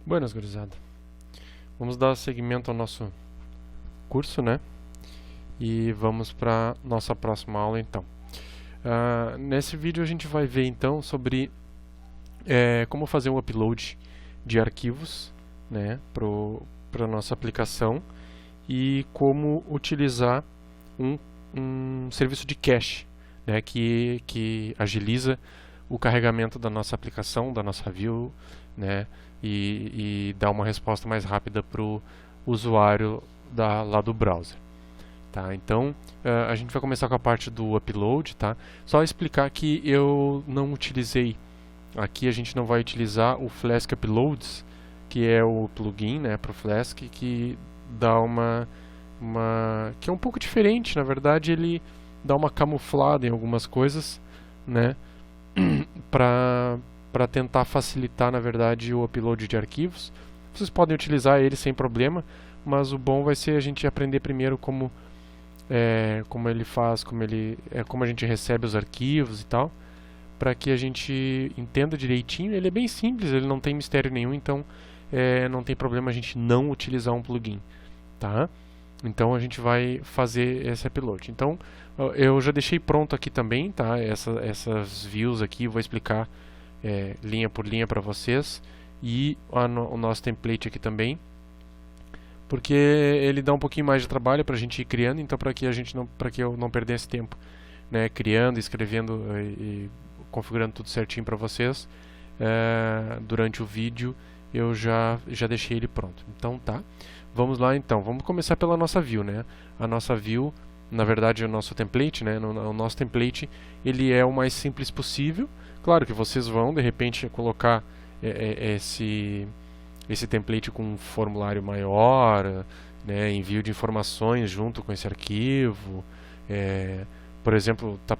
Buenas, gurizada. Vamos dar seguimento ao nosso curso, né? E vamos para nossa próxima aula, então. Nesse vídeo a gente vai ver, então, sobre como fazer um upload de arquivos, né, para nossa aplicação e como utilizar um serviço de cache, né, que agiliza o carregamento da nossa aplicação, da nossa view, né, e dá uma resposta mais rápida para o usuário lá do browser. Tá? Então, a gente vai começar com a parte do upload. Tá? Só explicar que eu não utilizei, aqui a gente não vai utilizar o Flask Uploads, que é o plugin, né, para o Flask, que dá que é um pouco diferente. Na verdade, ele dá uma camuflada em algumas coisas, né, para tentar facilitar, na verdade, o upload de arquivos. Vocês podem utilizar ele sem problema, mas o bom vai ser a gente aprender primeiro como ele faz, como a gente recebe os arquivos e tal, para que a gente entenda direitinho. Ele é bem simples, ele não tem mistério nenhum, então não tem problema a gente não utilizar um plugin, tá? Então a gente vai fazer esse upload. Então eu já deixei pronto aqui também, tá? Essas views aqui, eu vou explicar linha por linha para vocês, e o nosso template aqui também, porque ele dá um pouquinho mais de trabalho para a gente ir criando. Então para que eu não perdesse tempo, né, criando, escrevendo e configurando tudo certinho para vocês, durante o vídeo eu já deixei ele pronto. Então tá, vamos lá então. Vamos começar pela nossa view, né? A nossa view, na verdade, o nosso template, né? O nosso template, ele é o mais simples possível. Claro que vocês vão, de repente, colocar esse template com um formulário maior, né, envio de informações junto com esse arquivo. Por exemplo, está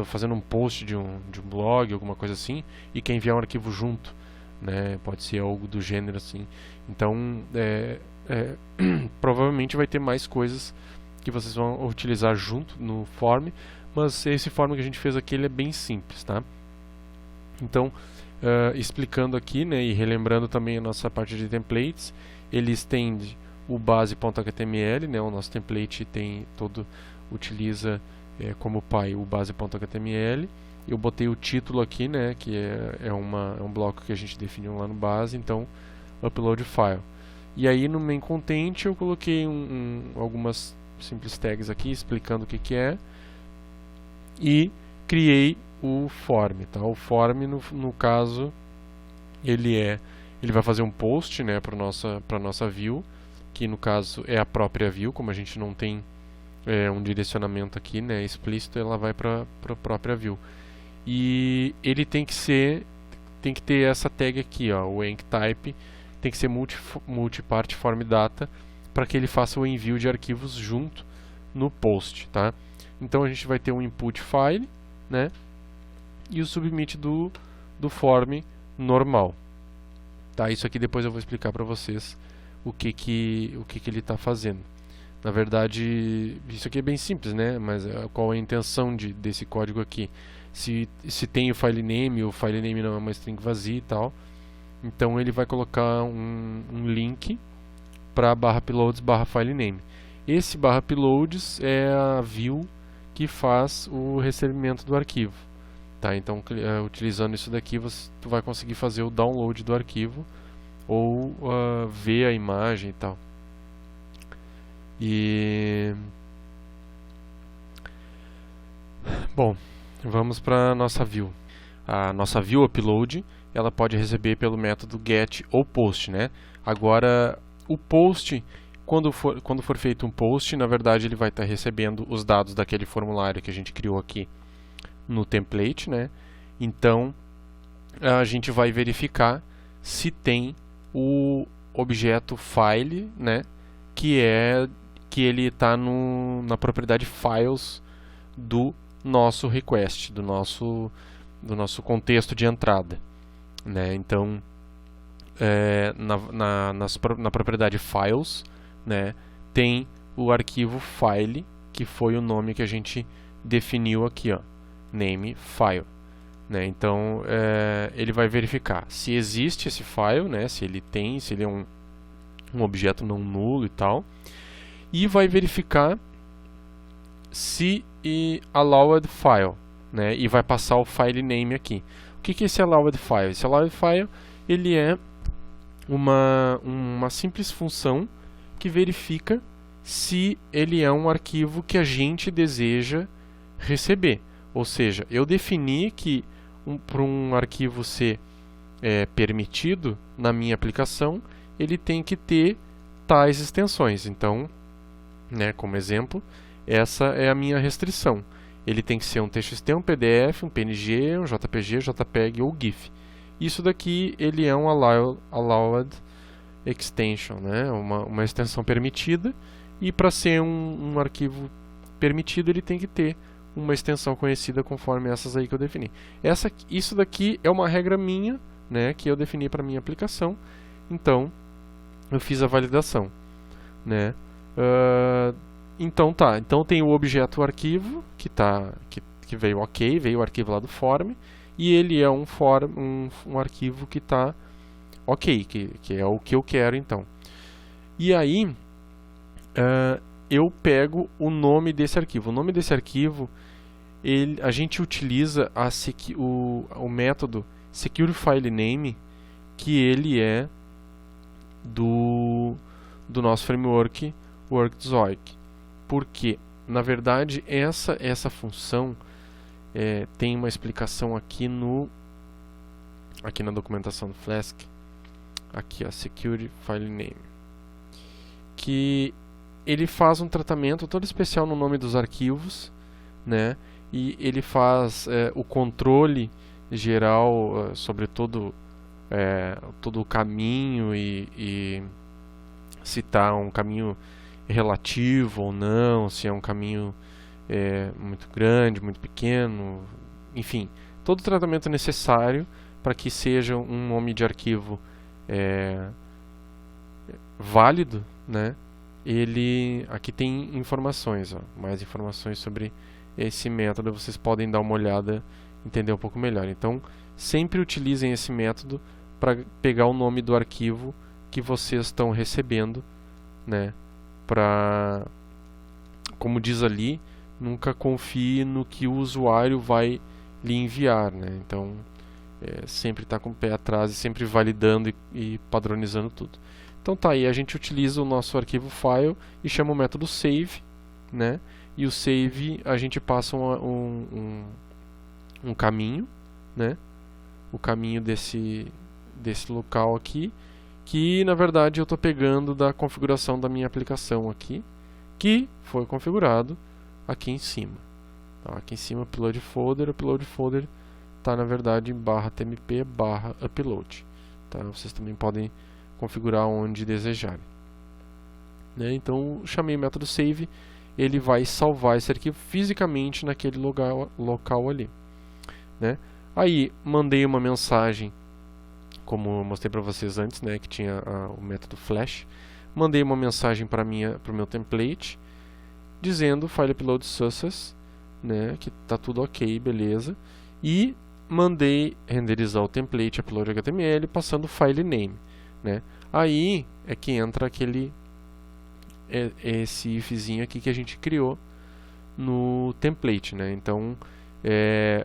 fazendo um post de um blog, alguma coisa assim, e quer enviar um arquivo junto, né? Pode ser algo do gênero assim. Então, provavelmente vai ter mais coisas que vocês vão utilizar junto no form, mas esse form que a gente fez aqui, ele é bem simples, tá? Então, explicando aqui, né, e relembrando também a nossa parte de templates, ele estende o base.html, né? O nosso template utiliza como pai o base.html. Eu botei o título aqui, né, que é um bloco que a gente definiu lá no base. Então, upload file. E aí no main content eu coloquei algumas simples tags aqui explicando o que é, e criei o form, tá? O form, no caso, ele vai fazer um post, né, para nossa view, que no caso é a própria view. Como a gente não tem um direcionamento aqui, né, explícito, ela vai para a própria view. E ele tem que ter essa tag aqui, ó, o enctype, tem que ser multipart form data, para que ele faça o envio de arquivos junto no post, tá? Então a gente vai ter um input file, né, e o submit do form normal, tá? Isso aqui depois eu vou explicar para vocês o que ele está fazendo. Na verdade, isso aqui é bem simples, né? Mas qual é a intenção desse código aqui? Se tem o file name não é uma string vazia e tal, então ele vai colocar um link para /uploads /filename. Esse /uploads é a view que faz o recebimento do arquivo, tá? Então, utilizando isso daqui, tu vai conseguir fazer o download do arquivo ou ver a imagem e tal. Bom, vamos para a nossa view. A nossa view upload, ela pode receber pelo método get ou post, né? Agora, o post, quando for feito um post, na verdade ele vai estar recebendo os dados daquele formulário que a gente criou aqui no template, né? Então, a gente vai verificar se tem o objeto file, né, que ele está na propriedade files do nosso request, do nosso contexto de entrada, né? Então, na propriedade files, né, tem o arquivo file, que foi o nome que a gente definiu aqui, ó, name file, né? Então ele vai verificar se existe esse file, né? Se ele é um objeto não nulo e tal, e vai verificar se allowed file, né? E vai passar o file name aqui. O que é esse allowed file? Esse allowed file ele é uma simples função que verifica se ele é um arquivo que a gente deseja receber. Ou seja, eu defini que para um arquivo ser permitido na minha aplicação, ele tem que ter tais extensões. Então, né, como exemplo, essa é a minha restrição. Ele tem que ser um TXT, um PDF, um PNG, um JPG, JPEG ou GIF. Isso daqui ele é um allowed extension, né, uma extensão permitida. E para ser um arquivo permitido, ele tem que ter uma extensão conhecida conforme essas aí que eu defini. Isso daqui é uma regra minha, né, que eu defini para minha aplicação. Então, eu fiz a validação, né? Então tá. Então tem o objeto arquivo que veio ok, veio o arquivo lá do form, e ele é um arquivo que está ok, que é o que eu quero então. E aí eu pego o nome desse arquivo. O nome desse arquivo a gente utiliza o método secureFileName, que ele é do nosso framework WorkZoic. Porque, na verdade, essa função tem uma explicação aqui na documentação do Flask. Aqui, ó, secureFileName, que ele faz um tratamento todo especial no nome dos arquivos, né? E ele faz o controle geral sobre todo o caminho e se está um caminho relativo ou não, se é um caminho muito grande, muito pequeno, enfim, todo o tratamento necessário para que seja um nome de arquivo válido, né? Aqui tem informações, ó, mais informações sobre esse método, vocês podem dar uma olhada, entender um pouco melhor. Então, sempre utilizem esse método para pegar o nome do arquivo que vocês estão recebendo, né? Como diz ali, nunca confie no que o usuário vai lhe enviar, né? Então, sempre está com o pé atrás e sempre validando e padronizando tudo. Então tá aí, a gente utiliza o nosso arquivo file e chama o método save, né? E o save a gente passa um caminho, né? O caminho desse local aqui, que na verdade eu estou pegando da configuração da minha aplicação aqui, que foi configurado aqui em cima. Então, aqui em cima, upload folder está na verdade em /tmp/upload. Tá? Vocês também podem configurar onde desejarem, né? Então chamei o método save, ele vai salvar esse arquivo fisicamente naquele local ali, né? Aí mandei uma mensagem, como eu mostrei para vocês antes, né, que tinha o método flash. Mandei uma mensagem para o meu template dizendo file upload success, né, que tá tudo ok, beleza, e mandei renderizar o template upload HTML passando o file name, né? Aí é que entra esse ifzinho aqui que a gente criou no template, né? Então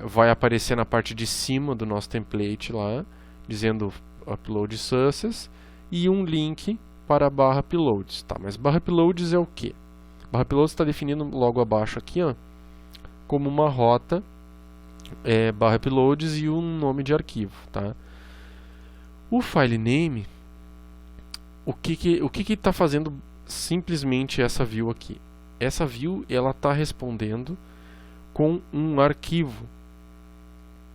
vai aparecer na parte de cima do nosso template lá, dizendo upload success e um link para /uploads, tá? Mas /uploads é o que? /uploads está definido logo abaixo aqui, ó, como uma rota /uploads e um nome de arquivo, tá? O file name, o que está fazendo simplesmente essa view aqui? Essa view ela está respondendo com um arquivo,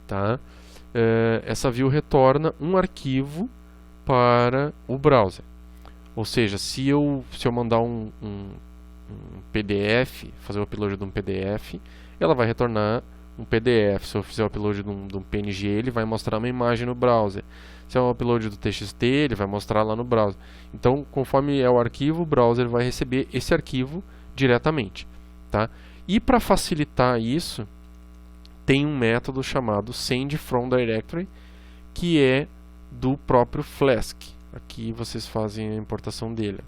tá? Essa view retorna um arquivo para o browser. Ou seja, se eu mandar um PDF, fazer o upload de um PDF, ela vai retornar um PDF. Se eu fizer o upload de um PNG, ele vai mostrar uma imagem no browser. Se é um upload do TXT, ele vai mostrar lá no browser. Então, conforme é o arquivo, o browser vai receber esse arquivo diretamente, tá? E para facilitar isso, tem um método chamado send from directory, que é do próprio Flask. Aqui vocês fazem a importação dele.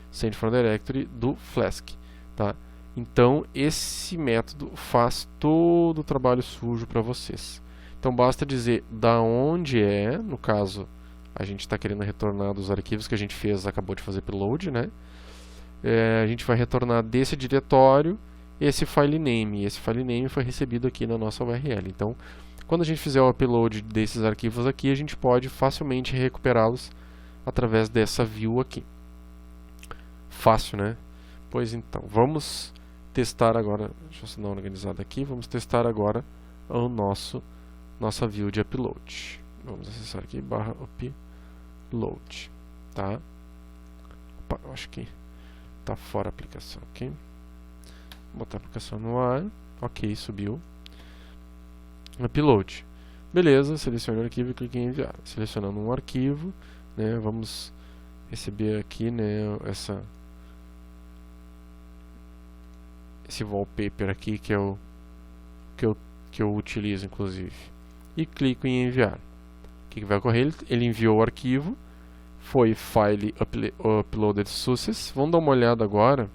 Send from directory do Flask, tá? Então esse método faz todo o trabalho sujo para vocês. Então basta dizer da onde é, no caso a gente está querendo retornar dos arquivos que a gente fez, acabou de fazer upload, né? A gente vai retornar desse diretório esse file name. Esse file name foi recebido aqui na nossa URL. Então, quando a gente fizer o upload desses arquivos aqui, a gente pode facilmente recuperá-los através dessa view aqui. Fácil, né? Pois então, vamos testar agora. Deixa eu só dar uma organizada aqui. Vamos testar agora o nossa view de upload. Vamos acessar aqui /upload, tá? Opa, eu acho que tá fora a aplicação aqui. Vou botar a aplicação no ar. Ok, subiu. Upload. Beleza, selecione o arquivo e clique em enviar. Selecionando um arquivo, né, vamos receber aqui, né, esse wallpaper aqui que eu utilizo inclusive. E clico em enviar. O que vai ocorrer? Ele enviou o arquivo. Foi file uploaded success. Vamos dar uma olhada agora.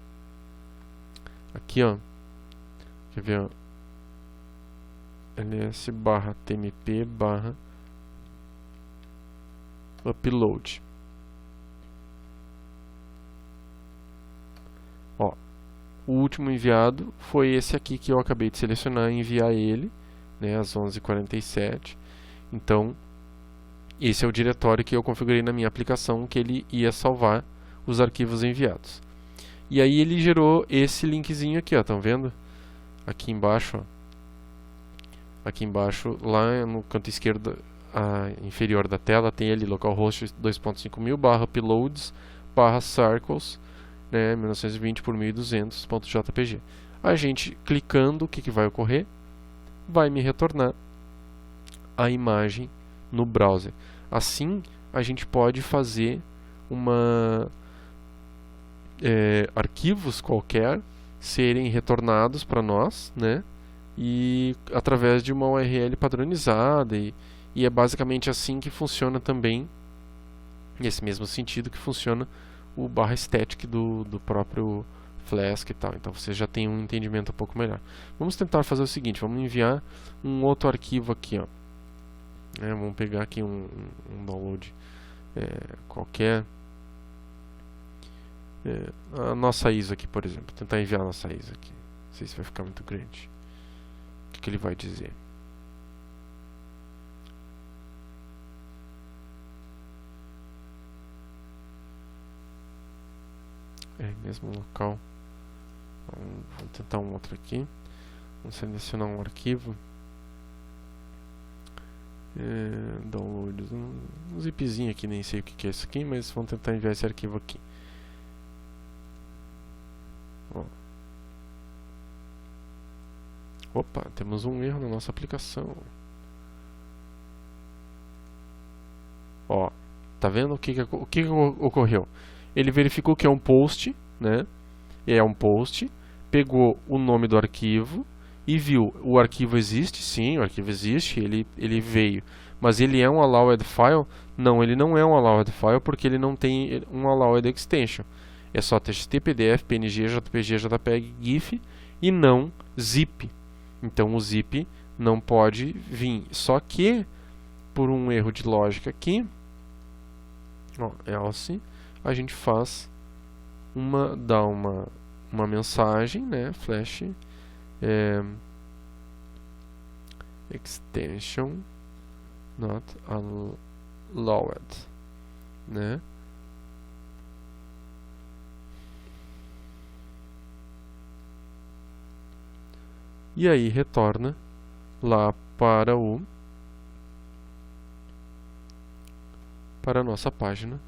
Aqui, ó. Quer ver, ó? ls/tmp/upload. Ó, o último enviado foi esse aqui que eu acabei de selecionar e enviar ele, né, às 11h47. Então, esse é o diretório que eu configurei na minha aplicação, que ele ia salvar os arquivos enviados. E aí ele gerou esse linkzinho aqui, ó, estão vendo? Aqui embaixo, ó. Aqui embaixo, lá no canto esquerdo inferior da tela, tem ali localhost 2.5.000/uploads/circles, né, 1920 por 1200.jpg. A gente clicando, o que vai ocorrer? Vai me retornar a imagem no browser. Assim, a gente pode fazer arquivos qualquer serem retornados para nós, né? E através de uma URL padronizada, e é basicamente assim que funciona também, nesse mesmo sentido que funciona o /static do próprio Flask e tal. Então você já tem um entendimento um pouco melhor. Vamos tentar fazer o seguinte, vamos enviar um outro arquivo aqui, ó. Vamos pegar aqui um download qualquer. A nossa ISO aqui, por exemplo. Vou tentar enviar a nossa ISO aqui. Não sei se vai ficar muito grande. O que ele vai dizer? Mesmo local. Vamos tentar um outro aqui. Vamos selecionar um arquivo. Downloads. Um zipzinho aqui, nem sei o que é isso aqui, mas vamos tentar enviar esse arquivo aqui. Opa, temos um erro na nossa aplicação. Ó, tá vendo o que ocorreu? Ele verificou que é um post, né? É um post, pegou o nome do arquivo e viu, o arquivo existe, sim, o arquivo existe, ele veio. Mas ele é um allowed file? Não, ele não é um allowed file porque ele não tem um allowed extension. É só TXT, PDF, PNG, JPG, JPEG, GIF e não zip. Então o zip não pode vir. Só que, por um erro de lógica aqui, ó, else, a gente faz dá uma mensagem, né, flash extension not allowed, né? E aí retorna lá para a nossa página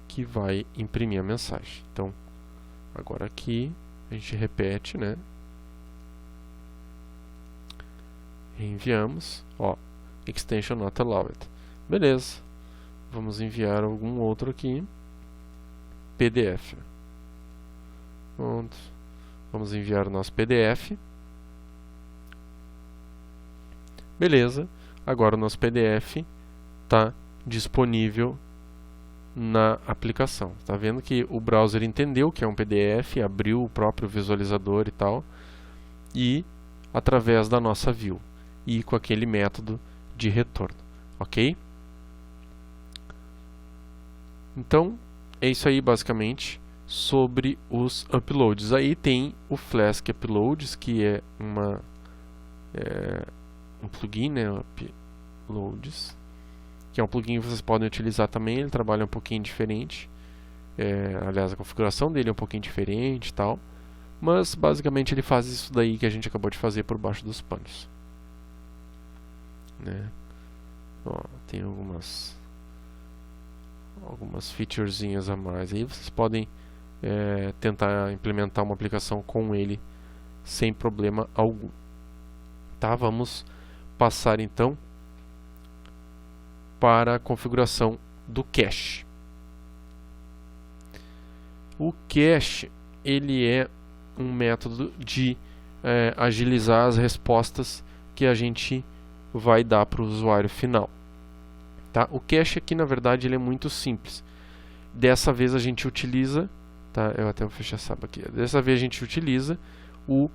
que vai imprimir a mensagem. Então, agora aqui a gente repete, né? Reenviamos, ó, extension not allowed. Beleza. Vamos enviar algum outro aqui. PDF. Pronto. Vamos enviar o nosso PDF. Beleza, agora o nosso PDF está disponível na aplicação. Está vendo que o browser entendeu que é um PDF, abriu o próprio visualizador e tal, e através da nossa view e com aquele método de retorno, ok? Então, é isso aí basicamente sobre os uploads. Aí tem o Flask Uploads, que é um plugin, né, Uploads, que é um plugin que vocês podem utilizar também. Ele trabalha um pouquinho diferente, aliás, a configuração dele é um pouquinho diferente e tal, mas basicamente ele faz isso daí que a gente acabou de fazer por baixo dos panos, né? Ó, tem algumas featurezinhas a mais aí. Vocês podem tentar implementar uma aplicação com ele sem problema algum, tá? Vamos passar então para a configuração do cache. O cache, ele é um método de agilizar as respostas que a gente vai dar para o usuário final, tá? O cache aqui, na verdade, ele é muito simples. Dessa vez a gente utiliza, tá? Eu até vou fechar essa aba aqui. Dessa vez a gente utiliza o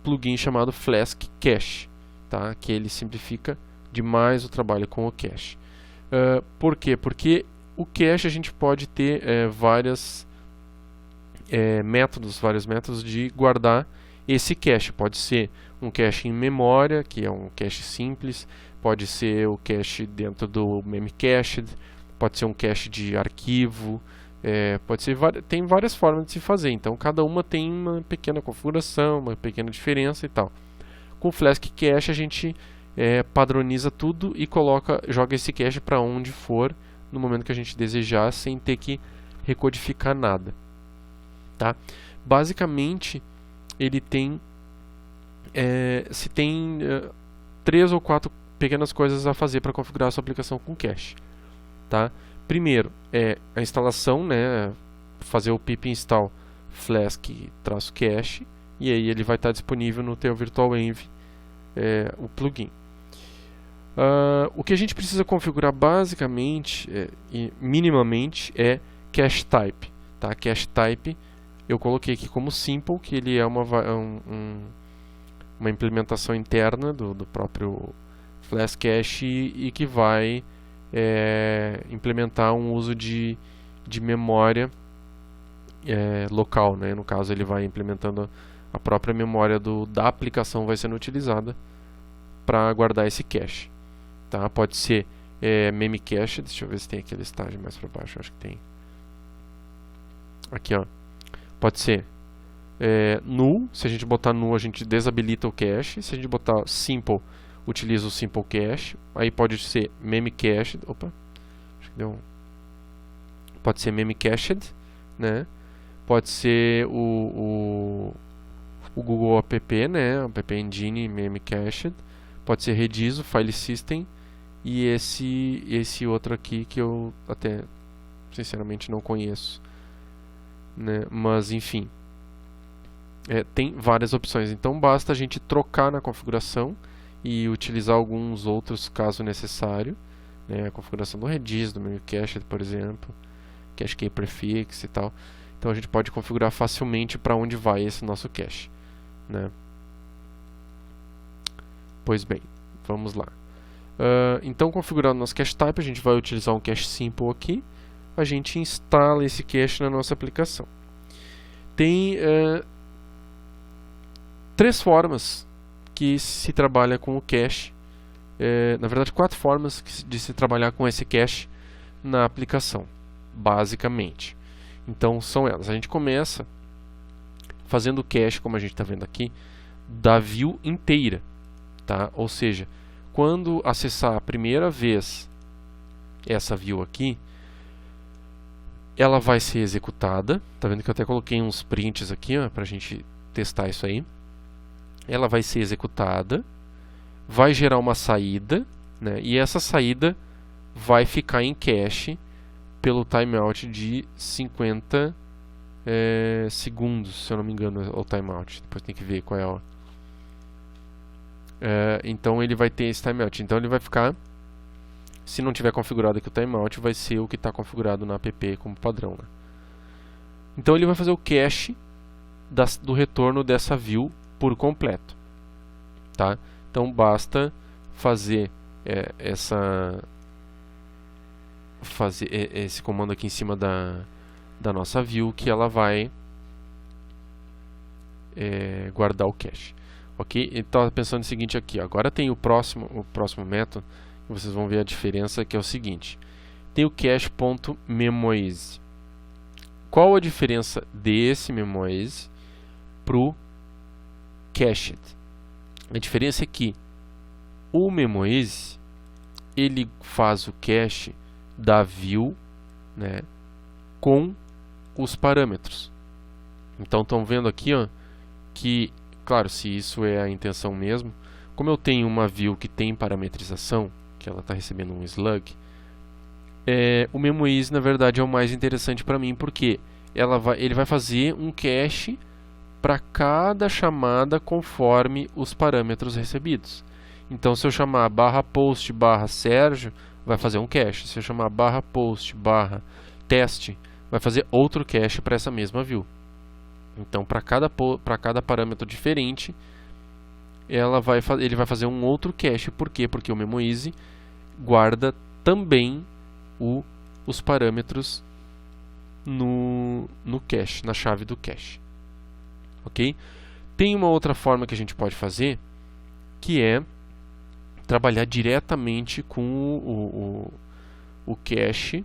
plugin chamado Flask Cache, tá? Que ele simplifica demais o trabalho com o cache. Por quê? Porque o cache a gente pode ter vários métodos de guardar esse cache. Pode ser um cache em memória, que é um cache simples, pode ser o cache dentro do Memcached, pode ser um cache de arquivo, pode ser tem várias formas de se fazer. Então cada uma tem uma pequena configuração, uma pequena diferença e tal. Com o Flask Cache a gente padroniza tudo e joga esse cache para onde for no momento que a gente desejar, sem ter que recodificar nada, tá? Basicamente ele tem se tem 3 ou 4 pequenas coisas a fazer para configurar a sua aplicação com cache, tá? Primeiro é a instalação, né? Fazer o pip install flask-cache, e aí ele vai estar disponível no teu VirtualEnv, o plugin. O que a gente precisa configurar basicamente e minimamente é cache type, tá? Cache type eu coloquei aqui como simple, que ele é uma implementação interna do próprio Flask Cache e que vai implementar um uso de memória local, né? No caso ele vai implementando a própria memória da aplicação, vai sendo utilizada para guardar esse cache, tá? Pode ser Memcached, deixa eu ver se tem aquele estágio mais para baixo, acho que tem. Aqui, ó. Pode ser null, se a gente botar null a gente desabilita o cache, se a gente botar simple, utiliza o simple cache. Aí pode ser Memcached, opa, acho que deu pode ser Memcached, né? Pode ser o Google App, né? App Engine Memcached. Pode ser Redis, o File System, e esse outro aqui que eu até sinceramente não conheço, né? Mas enfim, tem várias opções, então basta a gente trocar na configuração e utilizar alguns outros caso necessário, né? A configuração do Redis, do Memcached, por exemplo, cache key prefix e tal. Então a gente pode configurar facilmente para onde vai esse nosso cache, né? Pois bem, vamos lá. Então, configurando nosso cache type, a gente vai utilizar um cache simple aqui. A gente instala esse cache na nossa aplicação. Tem 3 formas que se trabalha com o cache. Na verdade, 4 formas de se trabalhar com esse cache na aplicação, basicamente. Então, são elas. A gente começa fazendo o cache, como a gente está vendo aqui, da view inteira, tá? Ou seja, quando acessar a primeira vez essa view aqui, ela vai ser executada. Tá vendo que eu até coloquei uns prints aqui, para a gente testar isso aí. Ela vai ser executada, vai gerar uma saída, né? E essa saída vai ficar em cache pelo timeout de 50 segundos, se eu não me engano, o timeout. Depois tem que ver qual é então ele vai ter esse timeout. Então ele vai ficar, se não tiver configurado aqui o timeout, vai ser o que está configurado na app como padrão, né? Então ele vai fazer o cache do retorno dessa view por completo, tá? Então basta fazer esse comando aqui em cima da nossa view, que ela vai guardar o cache, ok? Então pensando no seguinte aqui, agora tem o próximo método, que vocês vão ver a diferença, que é o seguinte: tem o cache.memoize. Qual a diferença desse memoize pro cached? A diferença é que o memoize, ele faz o cache da view, né, com os parâmetros. Então estão vendo aqui, ó, que, claro, se isso é a intenção mesmo, como eu tenho uma view que tem parametrização, que ela está recebendo um slug, o memoize na verdade é o mais interessante para mim, porque ele vai fazer um cache para cada chamada conforme os parâmetros recebidos. Então, se eu chamar /post /Sérgio, vai fazer um cache. Se eu chamar /post /teste, vai fazer outro cache para essa mesma view. Então, para cada parâmetro diferente, ele vai fazer um outro cache. Por quê? Porque o memoize guarda também os parâmetros no cache, na chave do cache. Ok? Tem uma outra forma que a gente pode fazer, que é trabalhar diretamente com o cache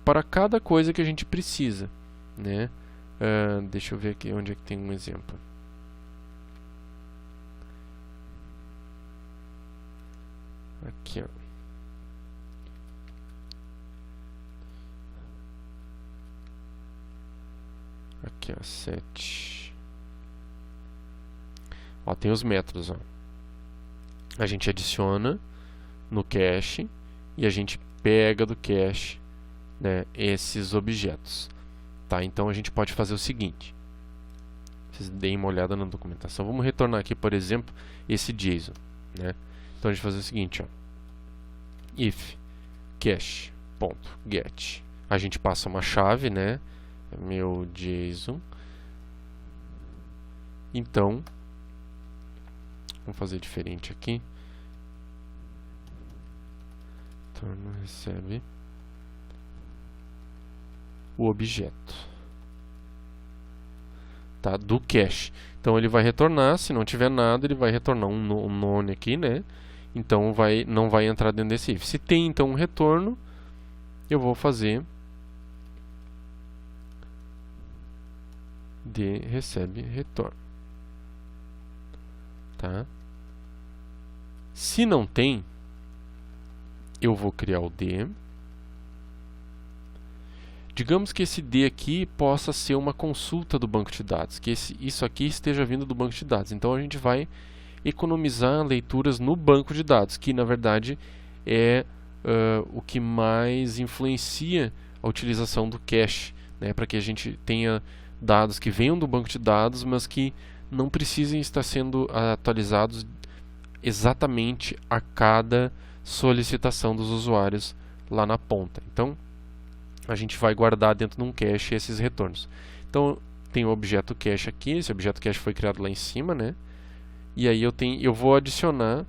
para cada coisa que a gente precisa, né? Deixa eu ver aqui onde é que tem um exemplo. Aqui, ó. Aqui, ó, 7. Ó, tem os métodos, ó. A gente adiciona no cache e a gente pega do cache, né, esses objetos, tá? Então a gente pode fazer o seguinte. Vocês deem uma olhada na documentação. Vamos retornar aqui, por exemplo, esse JSON, né? Então a gente vai fazer o seguinte, ó. If cache.get. A gente passa uma chave, né? Meu JSON. Então, vamos fazer diferente aqui. Retorno recebe o objeto, tá, do cache. Então ele vai retornar, se não tiver nada, ele vai retornar um none aqui, né? Então não vai entrar dentro desse if. Se tem então um retorno, eu vou fazer de recebe retorno, tá? Se não tem, eu vou criar o D. Digamos que esse D aqui possa ser uma consulta do banco de dados, que isso aqui esteja vindo do banco de dados. Então a gente vai economizar leituras no banco de dados, que na verdade é o que mais influencia a utilização do cache, né, para que a gente tenha dados que venham do banco de dados, mas que não precisem estar sendo atualizados exatamente a cada solicitação dos usuários lá na ponta. Então, a gente vai guardar dentro de um cache esses retornos. Então, tem o objeto cache aqui, esse objeto cache foi criado lá em cima, né? E aí eu vou adicionar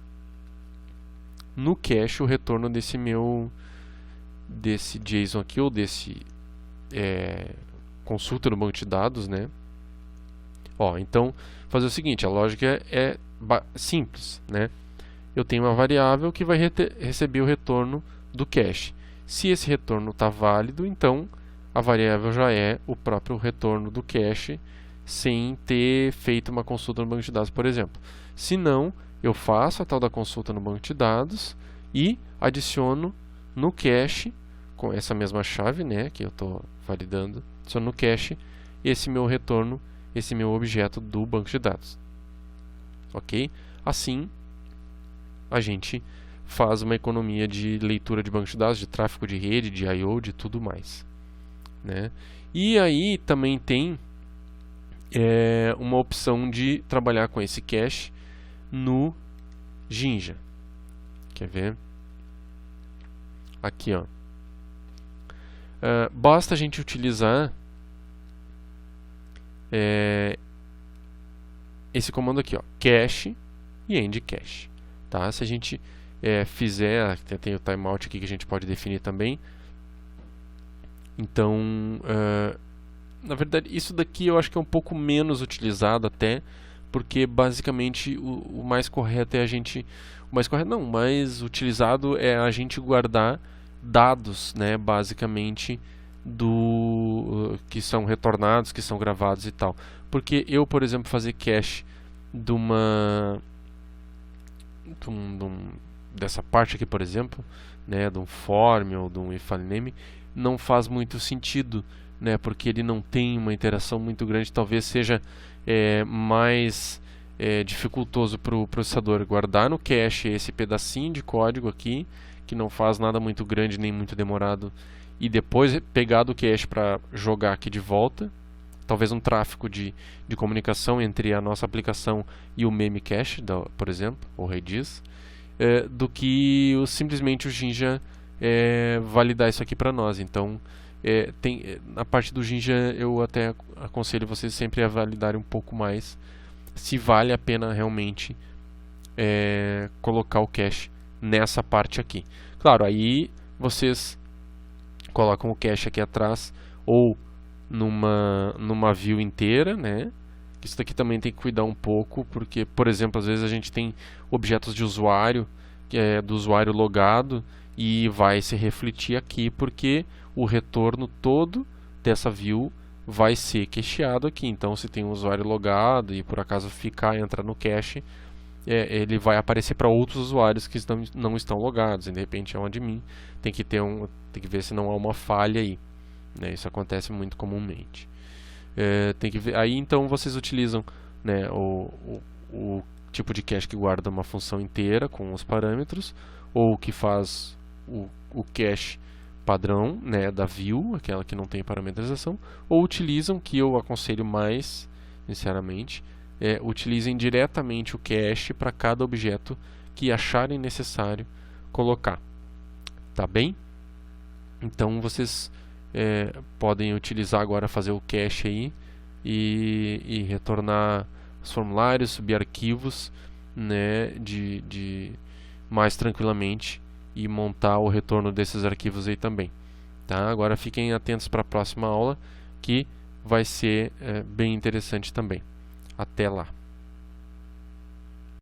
no cache o retorno desse JSON aqui, ou desse consulta no banco de dados, né? Ó, então, fazer o seguinte, a lógica é simples, né? Eu tenho uma variável que vai receber o retorno do cache. Se esse retorno está válido, então a variável já é o próprio retorno do cache, sem ter feito uma consulta no banco de dados, por exemplo. Se não, eu faço a tal da consulta no banco de dados e adiciono no cache, com essa mesma chave, né, que eu estou validando, adiciono no cache esse meu retorno, esse meu objeto do banco de dados. Ok? Assim, a gente faz uma economia de leitura de banco de dados, de tráfego de rede, de I/O, de tudo mais, né? E aí também tem uma opção de trabalhar com esse cache no Jinja. Quer ver? Aqui, ó. Basta a gente utilizar esse comando aqui, ó, cache e end cache, tá? Se a gente fizer, tem o timeout aqui que a gente pode definir também. Então, na verdade, isso daqui eu acho que é um pouco menos utilizado até, porque basicamente o mais correto é a gente, o mais utilizado é a gente guardar dados, né, basicamente que são retornados, que são gravados e tal. Porque eu, por exemplo, fazer cache dessa parte aqui, por exemplo, né, de um form ou de um ifName, não faz muito sentido, né, porque ele não tem uma interação muito grande. Talvez seja mais dificultoso para o processador guardar no cache esse pedacinho de código aqui, que não faz nada muito grande nem muito demorado, e depois pegar do cache para jogar aqui de volta. Talvez um tráfego de comunicação entre a nossa aplicação e o meme cache, por exemplo, ou Redis, do que simplesmente o Jinja validar isso aqui para nós. Então, na parte do Jinja eu até aconselho vocês sempre a validarem um pouco mais se vale a pena realmente colocar o cache nessa parte aqui. Claro, aí vocês colocam o cache aqui atrás ou numa view inteira, né? Isso daqui também tem que cuidar um pouco, porque, por exemplo, às vezes a gente tem objetos de usuário, do usuário logado, e vai se refletir aqui, porque o retorno todo dessa view vai ser cacheado aqui. Então, se tem um usuário logado e por acaso entrar no cache, ele vai aparecer para outros usuários que não estão logados, e de repente é um admin. Tem que ver se não há uma falha aí, né? Isso acontece muito comumente. Tem que ver. Aí então vocês utilizam, né, o tipo de cache que guarda uma função inteira com os parâmetros, ou que faz o cache padrão, né, da view, aquela que não tem parametrização, ou utilizam, que eu aconselho mais, sinceramente, utilizem diretamente o cache para cada objeto que acharem necessário colocar. Tá bem? Então vocês podem utilizar agora, fazer o cache aí e retornar os formulários, subir arquivos, né, mais tranquilamente, e montar o retorno desses arquivos aí também, tá? Agora fiquem atentos para a próxima aula, que vai ser bem interessante também. Até lá!